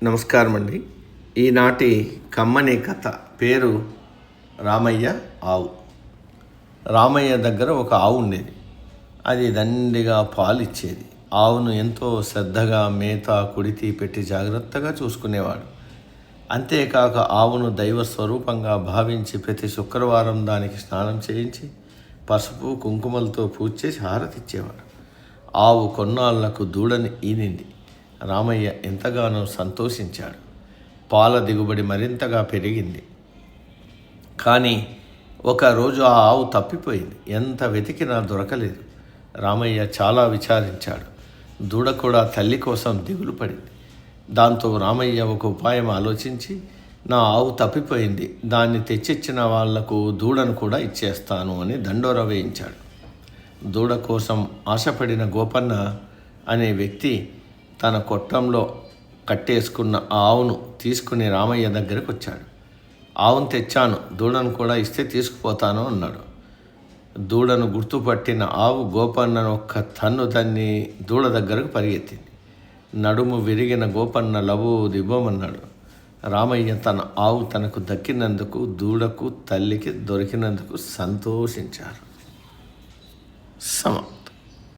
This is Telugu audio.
నమస్కారం అండి. ఈనాటి కమ్మని కథ పేరు రామయ్య ఆవు. రామయ్య దగ్గర ఒక ఆవు ఉండేది. అది దండిగా పాలు ఇచ్చేది. ఆవును ఎంతో శ్రద్ధగా మేత కుడితి పెట్టి జాగ్రత్తగా చూసుకునేవాడు. అంతేకాక ఆవును దైవ స్వరూపంగా భావించి ప్రతి శుక్రవారం దానికి స్నానం చేయించి పసుపు కుంకుమలతో పూజ చేసి హారతిచ్చేవాడు. ఆవు కొన్నాళ్లకు దూడని ఈనింది. రామయ్య ఎంతగానో సంతోషించాడు. పాల దిగుబడి మరింతగా పెరిగింది. కానీ ఒకరోజు ఆ ఆవు తప్పిపోయింది. ఎంత వెతికినా దొరకలేదు. రామయ్య చాలా విచారించాడు. దూడ కూడా తల్లి కోసం దిగులు పడింది. దాంతో రామయ్య ఒక ఉపాయం ఆలోచించి, నా ఆవు తప్పిపోయింది, దాన్ని తెచ్చిచ్చిన వాళ్లకు దూడను కూడా ఇచ్చేస్తాను అని దండోర వేయించాడు. దూడ కోసం ఆశపడిన గోపన్న అనే వ్యక్తి తన కొట్టంలో కట్టేసుకున్న ఆ ఆవును తీసుకుని రామయ్య దగ్గరకు వచ్చాడు. ఆవును తెచ్చాను, దూడను కూడా ఇస్తే తీసుకుపోతాను అన్నాడు. దూడను గుర్తుపట్టిన ఆవు గోపన్నను ఒక్క తన్ను తన్ని దూడ దగ్గరకు పరిగెత్తింది. నడుము విరిగిన గోపన్న లబో దిబ్బమన్నాడు. రామయ్య తన ఆవు తనకు దక్కినందుకు, దూడకు తల్లికి దొరికినందుకు సంతోషించారు.